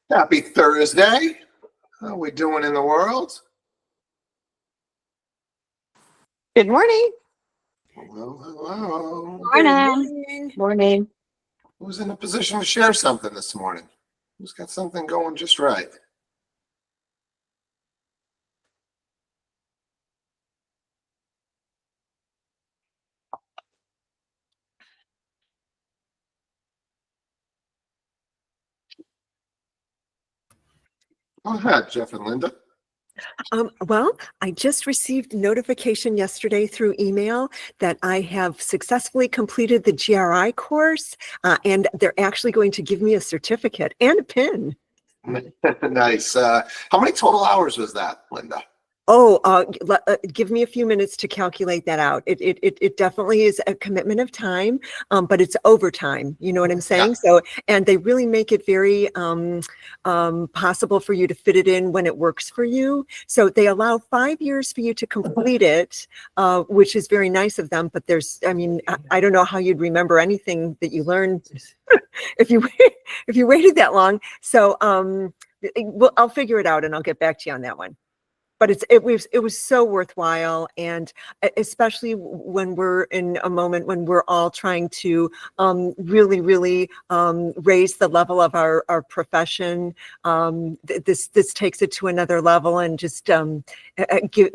Happy Thursday. How are we doing in the world? Good morning. Hello, hello. Morning. Morning. Who's in a position to share something this morning? Who's got something going just right? Go ahead, Jeff and Linda. Well, I just received notification yesterday through email that I have successfully completed the GRI course, and they're actually going to give me a certificate and a pin. Nice. How many total hours was that, Linda? Oh, give me a few minutes to calculate that out. It definitely is a commitment of time, but it's overtime. You know what I'm saying? Yeah. So, and they really make it very possible for you to fit it in when it works for you. So they allow 5 years for you to complete it, which is very nice of them. But I don't know how you'd remember anything that you learned if you waited that long. So, I'll figure it out and I'll get back to you on that one. But it was so worthwhile, and especially when we're in a moment when we're all trying to really raise the level of our profession. This takes it to another level, and just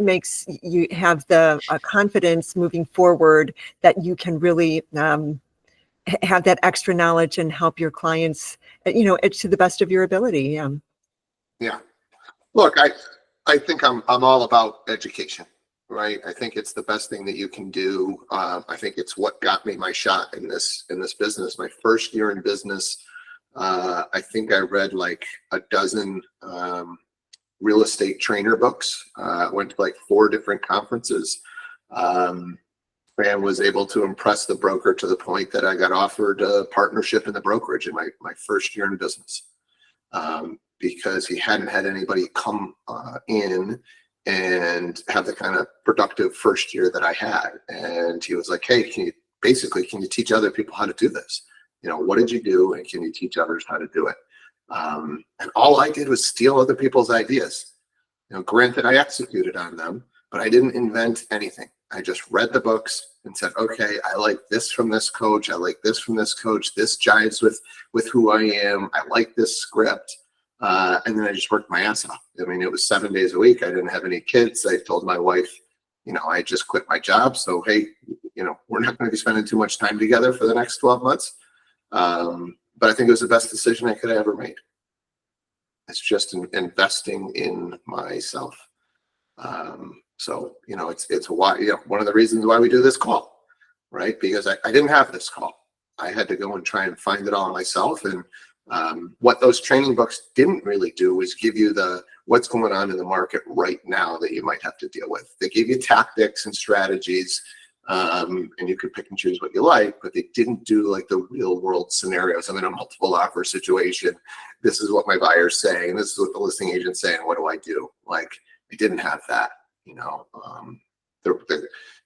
makes you have the confidence moving forward that you can really have that extra knowledge and help your clients, to the best of your ability. Yeah. Look, I think I'm all about education, right? I think it's the best thing that you can do. I think it's what got me my shot in this business. My first year in business, I think I read like a dozen real estate trainer books. Went to like 4 different conferences, and was able to impress the broker to the point that I got offered a partnership in the brokerage in my first year in business. Because he hadn't had anybody come in and have the kind of productive first year that I had. And he was like, hey, can you teach other people how to do this? What did you do? And can you teach others how to do it? And all I did was steal other people's ideas. Granted, I executed on them, but I didn't invent anything. I just read the books and said, okay, I like this from this coach. I like this from this coach. This jives with who I am. I like this script. And then I just worked my ass off. I mean, it was 7 days a week. I didn't have any kids. I told my wife, I just quit my job. So, hey, we're not going to be spending too much time together for the next 12 months. But I think it was the best decision I could have ever made. It's just investing in myself. So, it's why, one of the reasons why we do this call, right? Because I didn't have this call. I had to go and try and find it all myself. And what those training books didn't really do was give you what's going on in the market right now that you might have to deal with. They gave you tactics and strategies, and you could pick and choose what you like, but they didn't do like the real world scenarios. I'm in a multiple offer situation. This is what my buyer's saying. This is what the listing agent's saying. What do I do? Like, I didn't have that,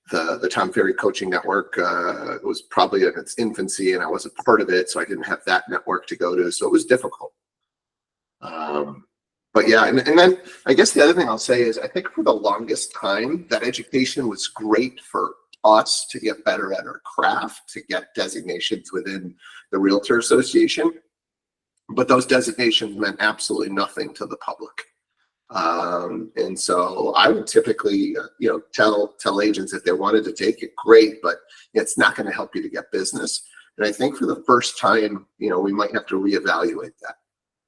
The Tom Ferry Coaching Network was probably in its infancy, and I wasn't part of it, so I didn't have that network to go to. So it was difficult. But yeah, and then I guess the other thing I'll say is I think for the longest time that education was great for us to get better at our craft, to get designations within the Realtor Association. But those designations meant absolutely nothing to the public. And so I would typically, tell agents if they wanted to take it, great, but it's not going to help you to get business. And I think for the first time, we might have to reevaluate that.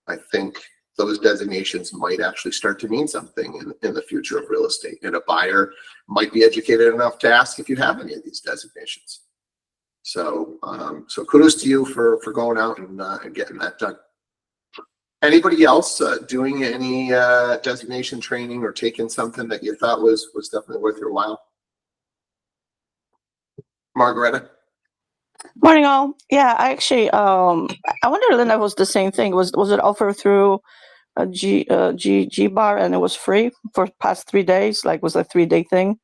I think those designations might actually start to mean something in the future of real estate. And a buyer might be educated enough to ask if you have any of these designations. So, so kudos to you for going out and getting that done. Anybody else doing any designation training or taking something that you thought was definitely worth your while? Margaretta? Morning, all. Yeah, I actually, I wonder, Linda, if it was the same thing. Was it offered through a G bar and it was free for past 3 days? Like, was a 3-day thing?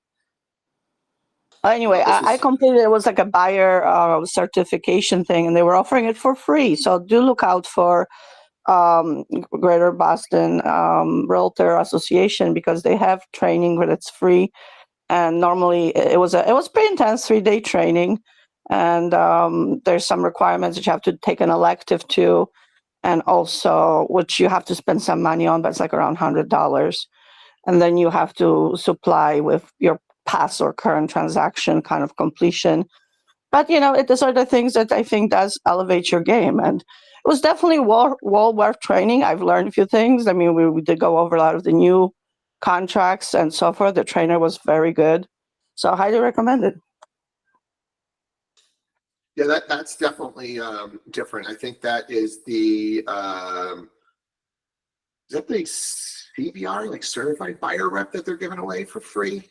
Anyway, I completed. It was like a buyer certification thing, and they were offering it for free. So do look out for Greater Boston Realtor Association, because they have training, but it's free. And normally it was pretty intense 3-day training, and there's some requirements that you have to take an elective to, and also which you have to spend some money on, but it's like around $100, and then you have to supply with your past or current transaction kind of completion. But these are the things that I think does elevate your game, and it was definitely well worth training. I've learned a few things. I mean, we did go over a lot of the new contracts and so forth. The trainer was very good, so I highly recommend it. Yeah, that's definitely different. I think that is the CBR, like certified buyer rep, that they're giving away for free?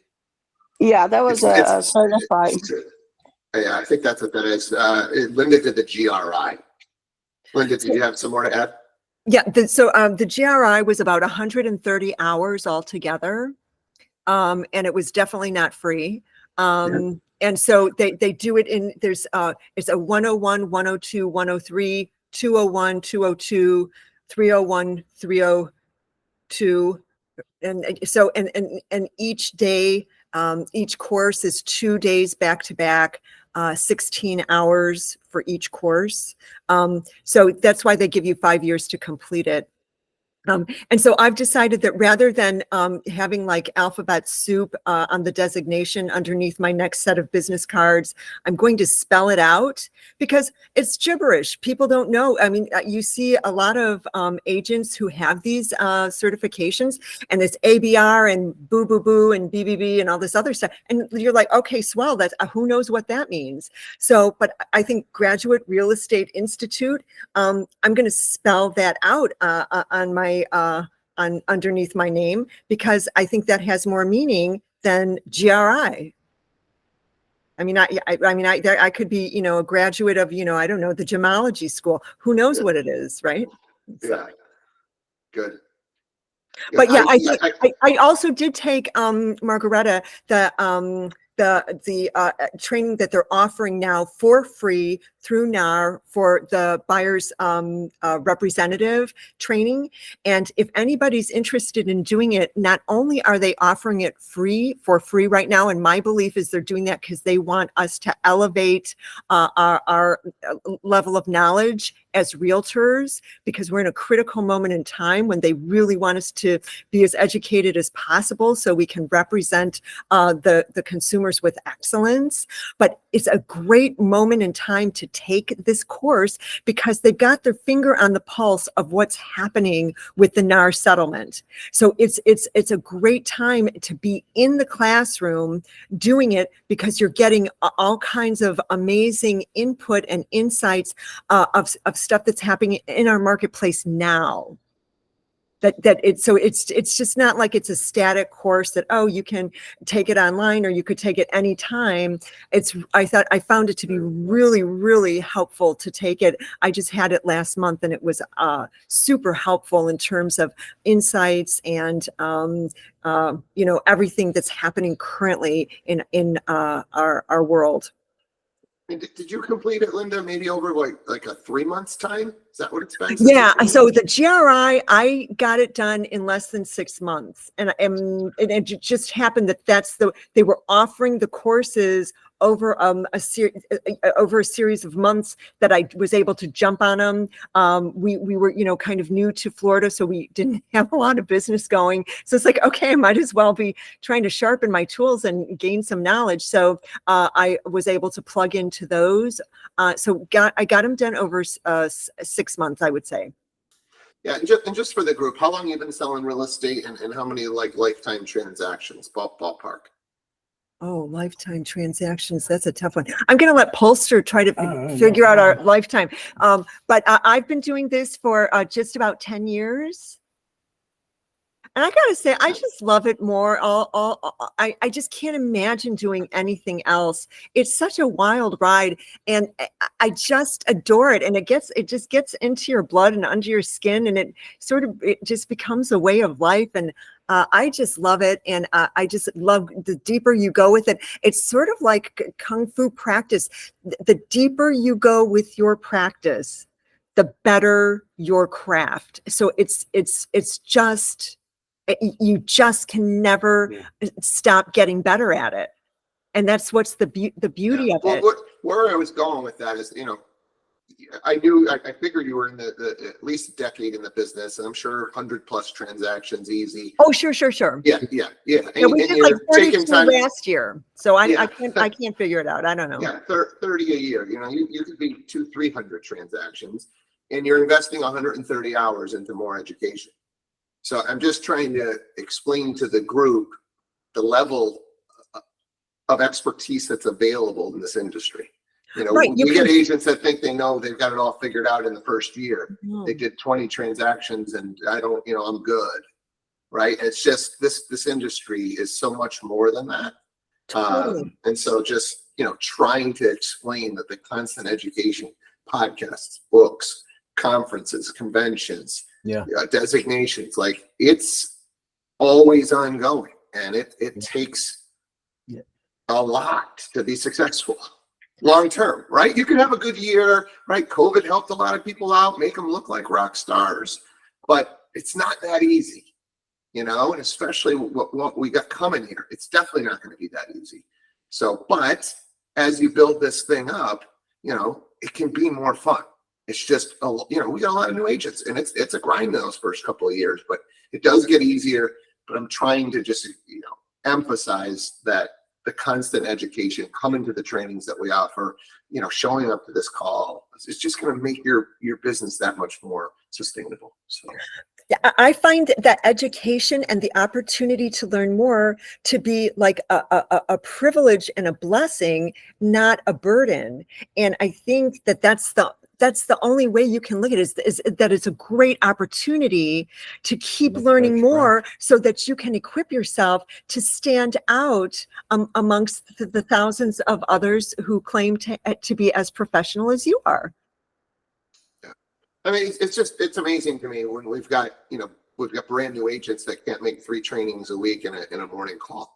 Yeah, that was a certified. Yeah, I think that's what that is. Linda did the GRI. Linda, did you have some more to add? Yeah, the GRI was about 130 hours altogether, and it was definitely not free. And so they do it in, it's a 101, 102, 103, 201, 202, 301, 302. And so, and each day, each course is 2 days back to back, 16 hours for each course. So that's why they give you 5 years to complete it. And so I've decided that rather than having like alphabet soup on the designation underneath my next set of business cards, I'm going to spell it out because it's gibberish. People don't know. I mean, you see a lot of agents who have these certifications, and it's ABR and boo boo boo and BBB and all this other stuff. And you're like, okay, swell, that's who knows what that means. So, but I think Graduate Real Estate Institute, I'm going to spell that out on my underneath my name, because I think that has more meaning than GRI. I mean, I could be, a graduate of, I don't know, the gemology school. Who knows what it is, right? Yeah. Good. But yeah, I also did take Margaretta, the training that they're offering now for free through NAR for the buyer's representative training. And if anybody's interested in doing it, not only are they offering it for free right now, and my belief is they're doing that because they want us to elevate our level of knowledge as realtors, because we're in a critical moment in time when they really want us to be as educated as possible so we can represent the consumers with excellence. But it's a great moment in time to take this course because they've got their finger on the pulse of what's happening with the NAR settlement. So it's a great time to be in the classroom doing it, because you're getting all kinds of amazing input and insights of stuff that's happening in our marketplace now. It's just not like it's a static course that, oh, you can take it online or you could take it anytime. I found it to be really, really helpful to take it. I just had it last month, and it was super helpful in terms of insights and everything that's happening currently in our world. Did you complete it, Linda, maybe over like a 3 months time? Is that what it's been? Yeah. So the GRI, I got it done in less than 6 months. And it just happened that they were offering the courses over a series of months that I was able to jump on them. We were, kind of new to Florida, so we didn't have a lot of business going. So it's like, okay, I might as well be trying to sharpen my tools and gain some knowledge. So I was able to plug into those. So I got them done over 6 months, I would say. Yeah, and just for the group, how long you been selling real estate, and how many lifetime transactions, ballpark? Oh, lifetime transactions. That's a tough one. I'm going to let Polster try to figure out our lifetime. But I've been doing this for just about 10 years. And I gotta say, I just love it more. I just can't imagine doing anything else. It's such a wild ride, and I just adore it. And it just gets into your blood and under your skin, and it just becomes a way of life. And I just love it. And I just love the deeper you go with it. It's sort of like Kung Fu practice. The deeper you go with your practice, the better your craft. So it's just, you just can never stop getting better at it. And that's what's the beauty of it. Where I was going with that is, I figured you were in the at least a decade in the business, and I'm sure 100+ transactions easy. Oh, sure. Yeah. We And did you're like 32 taking time. last year. So I Yeah. can't figure it out. I don't know. Yeah, 30 a year. You could be 200-300 transactions, and you're investing 130 hours into more education. So I'm just trying to explain to the group the level of expertise that's available in this industry. Right, We get agents that think they know they've got it all figured out in the first year. They did 20 transactions and I don't, I'm good. Right. It's just this industry is so much more than that. Totally. And so just, trying to explain that the constant education, podcasts, books, conferences, conventions, designations, like it's always ongoing, and it takes a lot to be successful long term, right? You can have a good year, right? COVID helped a lot of people out, make them look like rock stars, but it's not that easy, and especially what we got coming here, it's definitely not going to be that easy. So, but as you build this thing up, it can be more fun. It's just, we got a lot of new agents, and it's a grind those first couple of years, but it does get easier. But I'm trying to just, emphasize that the constant education, coming to the trainings that we offer, showing up to this call, it's just going to make your business that much more sustainable. So I find that education and the opportunity to learn more to be like a privilege and a blessing, not a burden. And I think that's the only way you can look at it, is that it's a great opportunity to keep learning more, so that you can equip yourself to stand out amongst the thousands of others who claim to be as professional as you are. I mean, it's amazing to me when we've got brand new agents that can't make 3 trainings a week in a morning call,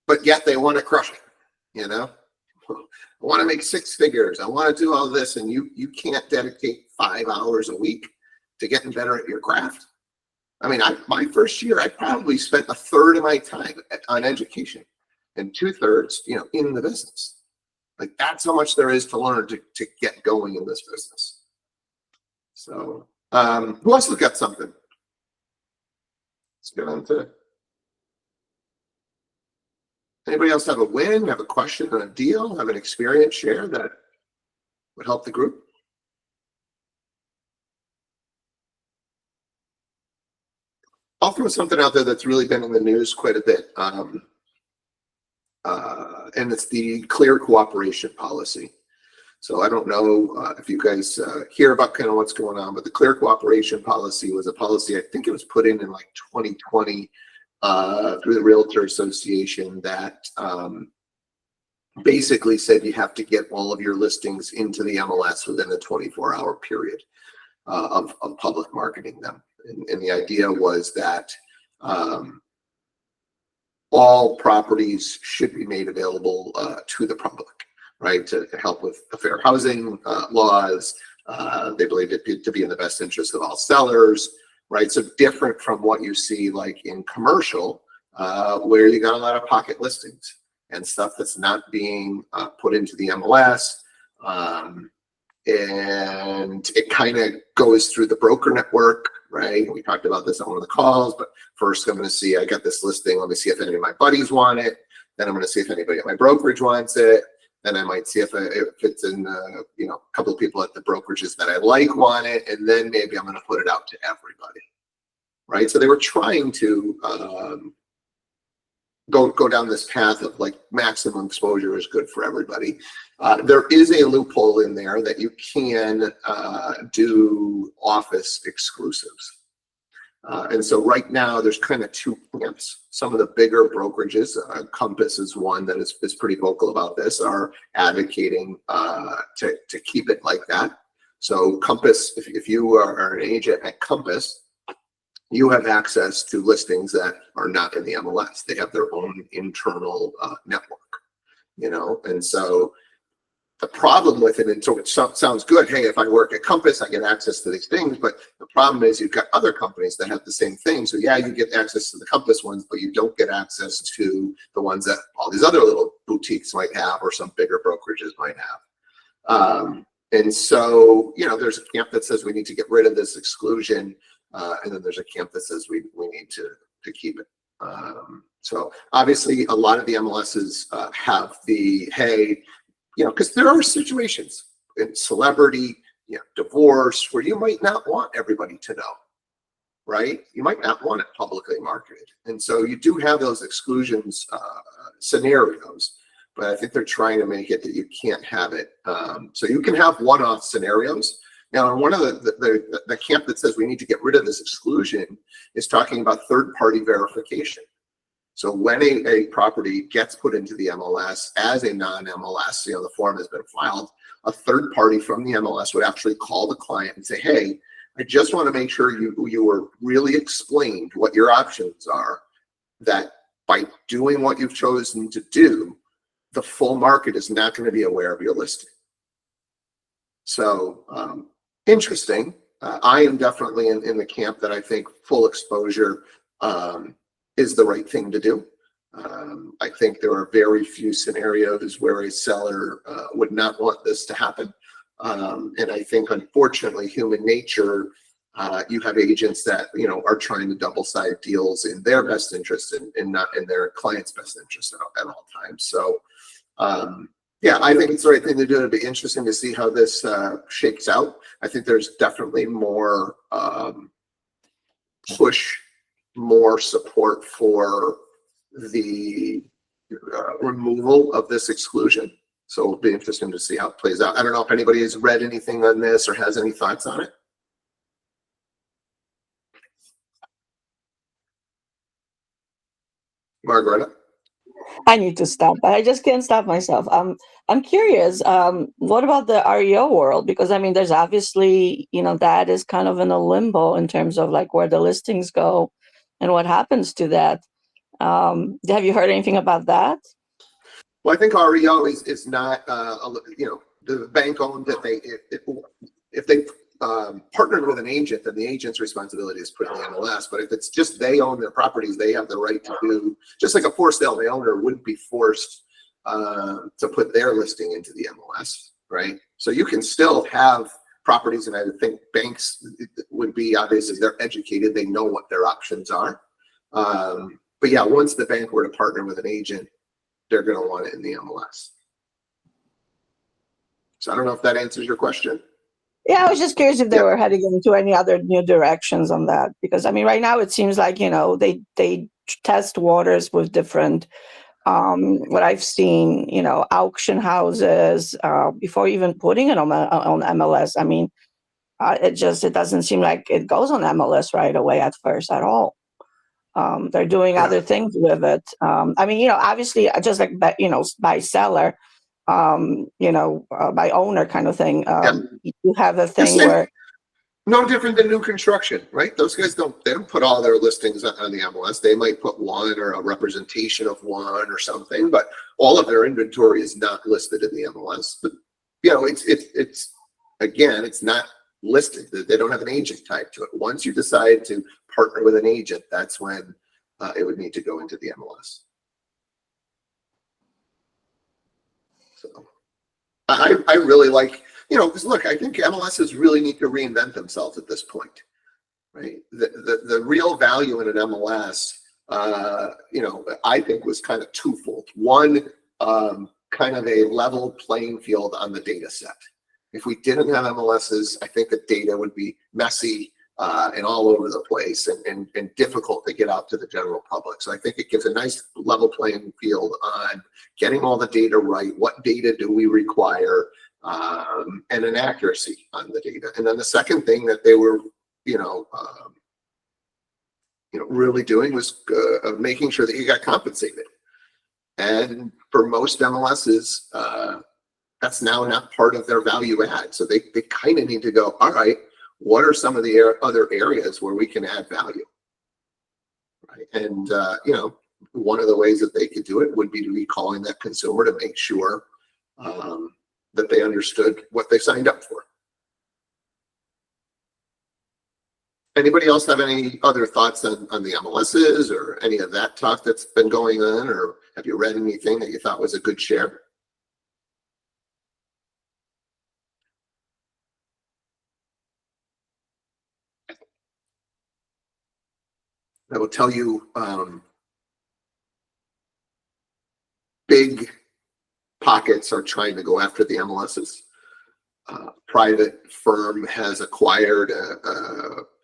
but yet they want to crush it. I want to make 6 figures. I want to do all this, and you can't dedicate 5 hours a week to getting better at your craft. I mean, my first year, I probably spent 1/3 of my time on education, and 2/3, in the business. Like, that's how much there is to learn to get going in this business. So, who else has got something? Let's get on to. Anybody else have a win, have a question on a deal, have an experience share that would help the group? I'll throw something out there that's really been in the news quite a bit. And it's the clear cooperation policy. So I don't know if you guys hear about kind of what's going on, but the clear cooperation policy was a policy, I think it was put in like 2020 through the Realtor Association, that basically said you have to get all of your listings into the MLS within a 24-hour period of public marketing them. And the idea was that all properties should be made available to the public, right, to help with the fair housing laws. They believed it to be in the best interest of all sellers, right? So different from what you see like in commercial, where you got a lot of pocket listings and stuff that's not being put into the MLS. And it kind of goes through the broker network, right? We talked about this on one of the calls, but first I'm going to see, I got this listing. Let me see if any of my buddies want it. Then I'm going to see if anybody at my brokerage wants it. Then I might see if it's in, a couple of people at the brokerages that I like want it. And then maybe I'm going to put it out to everybody, right? So they were trying to go down this path of like maximum exposure is good for everybody. There is a loophole in there that you can do office exclusives. And so right now there's kind of 2 camps. Some of the bigger brokerages, Compass is one that is pretty vocal about this, are advocating to keep it like that. So Compass, if you are an agent at Compass, you have access to listings that are not in the MLS. They have their own internal network, and so the problem with it, and so it sounds good. Hey, if I work at Compass, I get access to these things. But the problem is you've got other companies that have the same thing. So yeah, you get access to the Compass ones, but you don't get access to the ones that all these other little boutiques might have, or some bigger brokerages might have. And so, there's a camp that says we need to get rid of this exclusion. And then there's a camp that says we need to keep it. So obviously a lot of the MLSs have the, hey, because there are situations in celebrity, divorce, where you might not want everybody to know, right? You might not want it publicly marketed. And so you do have those exclusions scenarios, but I think they're trying to make it that you can't have it. So you can have one-off scenarios. Now, one of the camp that says we need to get rid of this exclusion is talking about third-party verification. So when a property gets put into the MLS as a non-MLS, the form has been filed, a third party from the MLS would actually call the client and say, hey, I just want to make sure you were really explained what your options are, that by doing what you've chosen to do, the full market is not going to be aware of your listing. So interesting. I am definitely in the camp that I think full exposure is the right thing to do. I think there are very few scenarios where a seller would not want this to happen. And I think, unfortunately, human nature, you have agents that, are trying to double-side deals in their best interest and not in their client's best interest at all times. So, yeah, I think it's the right thing to do. It'd be interesting to see how this shakes out. I think there's definitely more push, more support for the removal of this exclusion. So it'll be interesting to see how it plays out. I don't know if anybody has read anything on this or has any thoughts on it. Margareta? I need to stop, but I just can't stop myself. I'm curious. What about the REO world? Because there's obviously, that is kind of in a limbo in terms of like where the listings go and what happens to that. Have you heard anything about that? Well, I think REO is not, the bank owned that if they partnered with an agent, then the agent's responsibility is put in the MLS. But if it's just they own their properties, they have the right to do, just like a for sale owner wouldn't be forced to put their listing into the MLS, right? So you can still have properties, and I would think banks would be, obviously they're educated, they know what their options are. But yeah, once the bank were to partner with an agent, they're going to want it in the MLS. So I don't know if that answers your question. Yeah, I was just curious if they were heading into any other new directions on that, because right now it seems like they test waters with different what I've seen, auction houses before even putting it on MLS. It doesn't seem like it goes on MLS right away at first at all. They're doing other things with it. Obviously, just like by seller, by owner kind of thing. You have a thing where no different than new construction, right? Those guys they don't put all their listings on the MLS. They might put one or a representation of one or something, but all of their inventory is not listed in the MLS. But it's again, it's not listed. They don't have an agent tied to it. Once you decide to partner with an agent, that's when it would need to go into the MLS. So I really like, because look, I think MLSs really need to reinvent themselves at this point, right? The real value in an MLS, I think was kind of twofold. One, kind of a level playing field on the data set. If we didn't have MLSs, I think the data would be messy and all over the place and difficult to get out to the general public. So I think it gives a nice level playing field on getting all the data right. What data do we require? And an accuracy on the data. And then the second thing that they were, really doing was making sure that you got compensated. And for most MLSs, that's now not part of their value add. So they kind of need to go, all right, what are some of the other areas where we can add value? Right. And, one of the ways that they could do it would be to be calling that consumer to make sure that they understood what they signed up for. Anybody else have any other thoughts on the MLSs or any of that talk that's been going on, or have you read anything that you thought was a good share? I will tell you, big pockets are trying to go after the MLSs. Private firm has acquired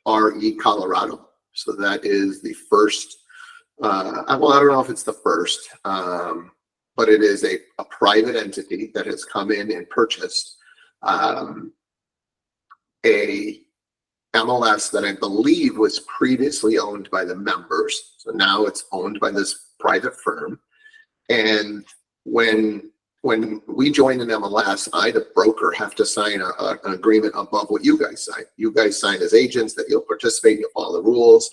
RE Colorado. So that is the first, well, I don't know if it's the first, but it is a private entity that has come in and purchased a MLS that I believe was previously owned by the members. So now it's owned by this private firm. And when we join an MLS, I, the broker, have to sign an agreement above what you guys sign. You guys sign as agents that you'll participate, you'll follow the rules.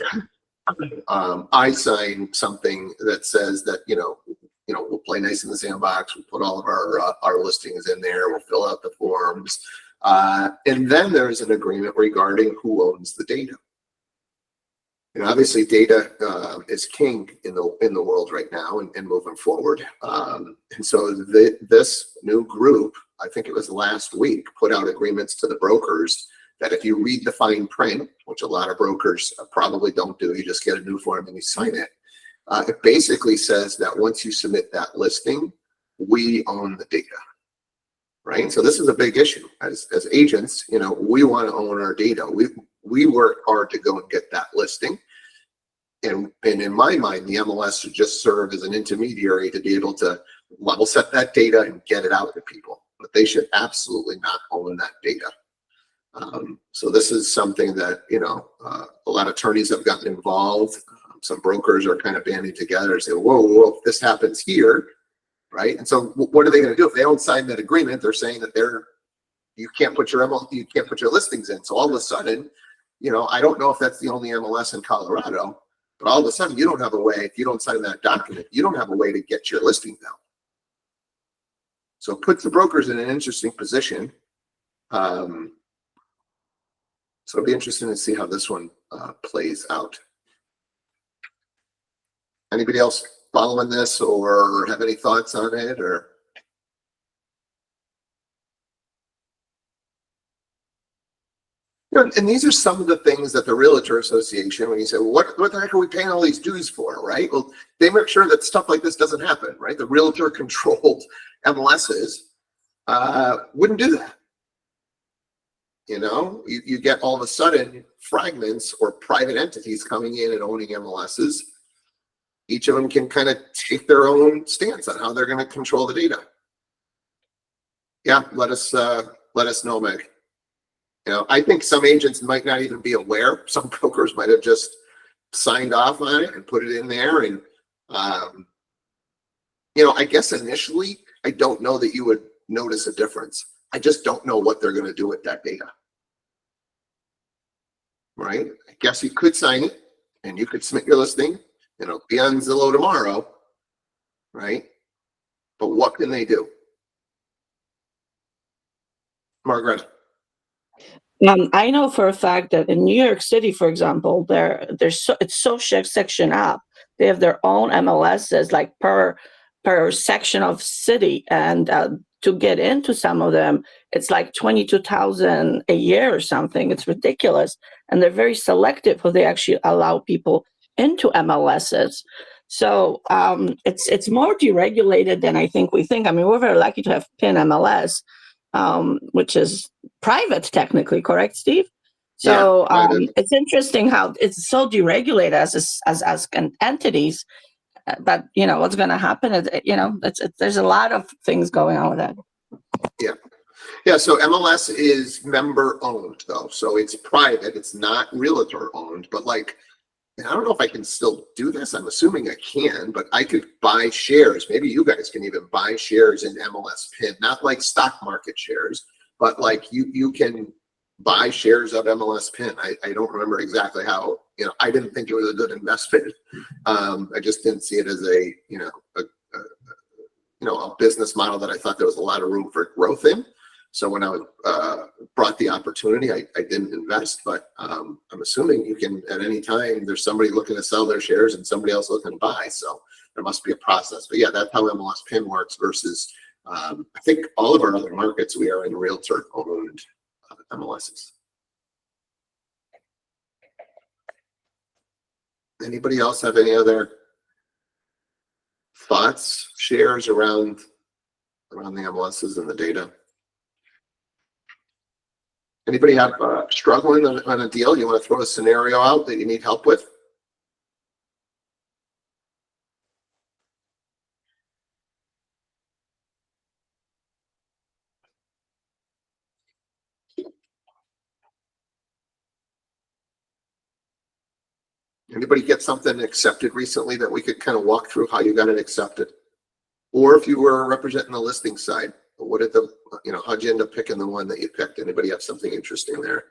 I sign something that says that, we'll play nice in the sandbox. We'll put all of our listings in there. We'll fill out the forms. And then there's an agreement regarding who owns the data. And obviously data is king in the world right now and moving forward. And so this new group, I think it was last week, put out agreements to the brokers that if you read the fine print, which a lot of brokers probably don't do, you just get a new form and you sign it. It basically says that once you submit that listing, we own the data. Right? So this is a big issue. As agents, we want to own our data. We work hard to go and get that listing. And in my mind, the MLS should just serve as an intermediary to be able to level set that data and get it out to people. But they should absolutely not own that data. So this is something that, a lot of attorneys have gotten involved. Some brokers are kind of banding together and say, whoa, if this happens here, right? And so what are they going to do? If they don't sign that agreement, they're saying that you can't put your listings in. So all of a sudden, I don't know if that's the only MLS in Colorado, but all of a sudden you don't have a way, if you don't sign that document, you don't have a way to get your listing down. So it puts the brokers in an interesting position. So it'll be interesting to see how this one plays out. Anybody else following this or have any thoughts on it? Or and these are some of the things that the Realtor Association, when you say, well, what the heck are we paying all these dues for, right? Well, they make sure that stuff like this doesn't happen, right? The realtor controlled MLSs wouldn't do that. You get all of a sudden fragments or private entities coming in and owning MLSs. Each of them can kind of take their own stance on how they're going to control the data. Yeah, let us know, Meg. I think some agents might not even be aware. Some brokers might have just signed off on it and put it in there. And, I guess initially, I don't know that you would notice a difference. I just don't know what they're going to do with that data. Right? I guess you could sign it and you could submit your listing. It'll be on Zillow tomorrow, right? But what can they do? Margaret. I know for a fact that in New York City, for example, it's so section up. They have their own MLSs, like per section of city, and to get into some of them, it's like $22,000 a year or something. It's ridiculous, and they're very selective who they actually allow people into MLSs. So it's more deregulated than I think we think. I mean, we're very lucky to have PIN MLS, which is private technically, correct, Steve? So it's interesting how it's so deregulated as entities. But what's going to happen is there's a lot of things going on with that. Yeah. So MLS is member owned though, so it's private. It's not realtor owned, but I don't know if I can still do this. I'm assuming I can, but I could buy shares. Maybe you guys can even buy shares in MLS PIN, not like stock market shares, but you can buy shares of MLS PIN. I don't remember exactly how, I didn't think it was a good investment. I just didn't see it as a business model that I thought there was a lot of room for growth in. So when I brought the opportunity, I didn't invest, but I'm assuming you can, at any time, there's somebody looking to sell their shares and somebody else looking to buy. So there must be a process. But yeah, that's how MLS PIN works versus, I think all of our other markets, we are in realtor-owned MLSs. Anybody else have any other thoughts, shares around the MLSs and the data? Anybody have struggling on a deal? You want to throw a scenario out that you need help with? Anybody get something accepted recently that we could kind of walk through how you got it accepted? Or if you were representing the listing side, what did how'd you end up picking the one that you picked? Anybody have something interesting there?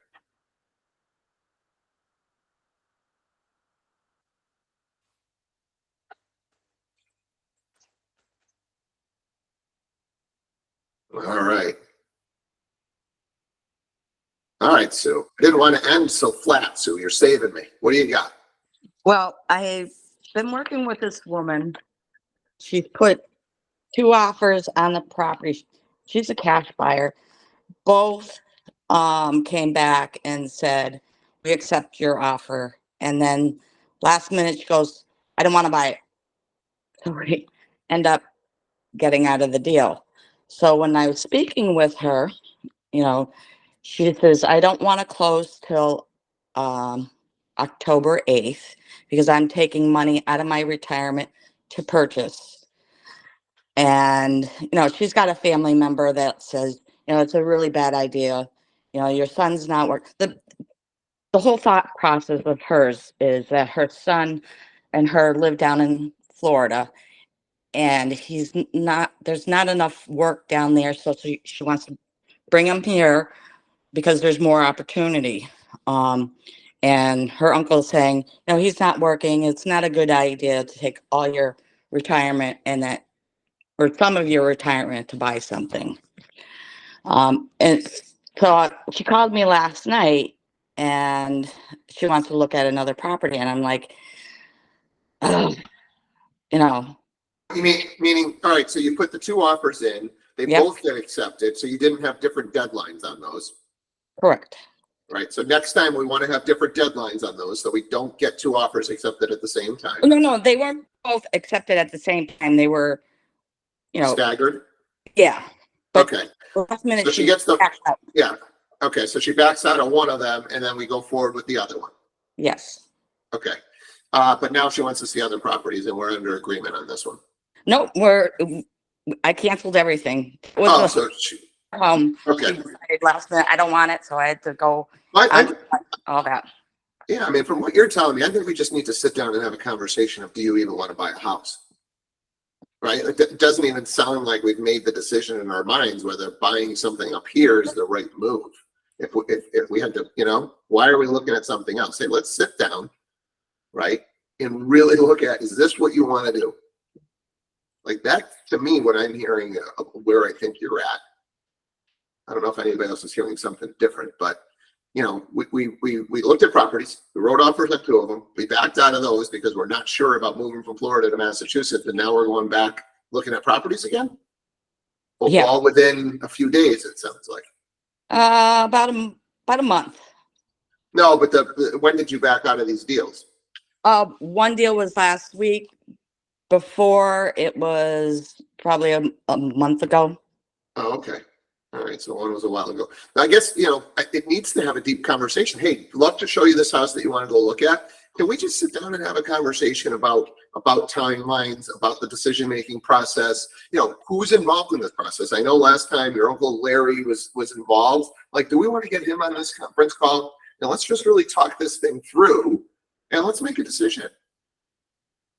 All right. All right, Sue. I didn't want to end so flat, Sue. You're saving me. What do you got? Well, I've been working with this woman. She's put 2 offers on the property. She's a cash buyer. Both came back and said, "We accept your offer." And then last minute she goes, "I don't want to buy it." So we end up getting out of the deal. So when I was speaking with her, she says, "I don't want to close till October 8th because I'm taking money out of my retirement to purchase." And, she's got a family member that says, "It's a really bad idea. Your son's not work." The whole thought process of hers is that her son and her live down in Florida, and there's not enough work down there. So she wants to bring him here because there's more opportunity. And her uncle's saying, "No, he's not working. It's not a good idea to take all your retirement or some of your retirement to buy something." And so she called me last night and she wants to look at another property. And I'm like, oh, you know, You meaning, all right, so you put the 2 offers in, they Yep. both get accepted, so you didn't have different deadlines on those, correct. right? So next time we want to have different deadlines on those, so we don't get 2 offers accepted at the same time. No, they weren't both accepted at the same time. They were, Staggered? yeah. But Okay, last minute so she gets the, backed out. yeah, okay, so she backs out of one of them, and then we go forward with the other one. Yes. Okay, but now she wants to see other properties, and we're under agreement on this one. No, I canceled everything. It was Oh, a so she, She okay. decided last minute, I don't want it, so I had to go I, all that. yeah, I mean, from what you're telling me, I think we just need to sit down and have a conversation of, do you even want to buy a house? Right? It doesn't even sound like we've made the decision in our minds whether buying something up here is the right move. If we had to, why are we looking at something else? Say, let's sit down, right, and really look at, is this what you want to do? Like that, to me, what I'm hearing, where I think you're at. I don't know if anybody else is hearing something different, but we looked at properties, we wrote offers on 2 of them. We backed out of those because we're not sure about moving from Florida to Massachusetts. And now we're going back looking at properties again. Yeah. All within a few days, it sounds like. About a month. No, but when did you back out of these deals? One deal was last week. Before it was probably a month ago. Oh, okay. All right. So one was a while ago. I guess, it needs to have a deep conversation. Hey, love to show you this house that you want to go look at. Can we just sit down and have a conversation about timelines, about the decision-making process? Who's involved in this process? I know last time your Uncle Larry was involved. Like, do we want to get him on this conference call? Now let's just really talk this thing through and let's make a decision.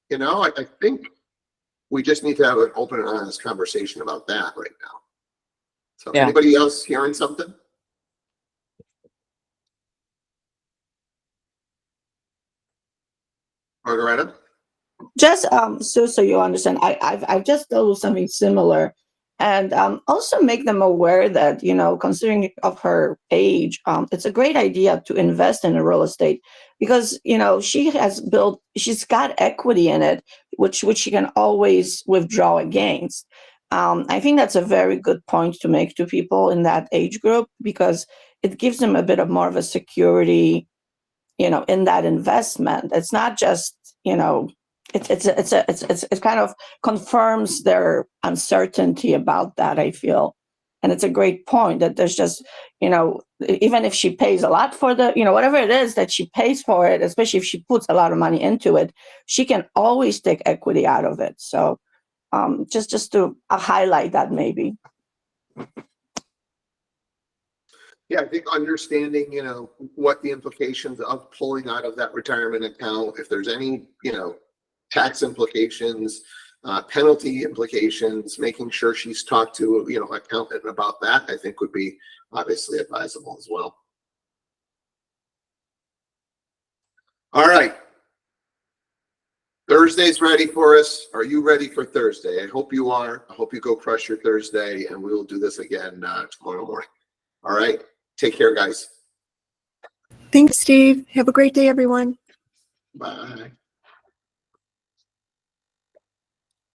I think we just need to have an open and honest conversation about that right now. So Yeah. Anybody else hearing something? Margaretta? Just so you understand, I've just dealt with something similar, and also make them aware that, you know, considering of her age, it's a great idea to invest in a real estate, because, you know, she's got equity in it, which she can always withdraw against. I think that's a very good point to make to people in that age group, because it gives them a bit of more of a security, you know, in that investment. It's not just, you know, it kind of confirms their uncertainty about that, I feel. And it's a great point that there's just, you know, even if she pays a lot for the, you know, whatever it is that she pays for it, especially if she puts a lot of money into it, she can always take equity out of it. So just to highlight that maybe. Yeah, I think understanding, you know, what the implications of pulling out of that retirement account, if there's any, you know, tax implications, penalty implications, making sure she's talked to, you know, accountant about that, I think would be obviously advisable as well. All right. Thursday's ready for us. Are you ready for Thursday? I hope you are. I hope you go crush your Thursday, and we will do this again tomorrow morning. All right. Take care, guys. Thanks, Steve. Have a great day, everyone. Bye.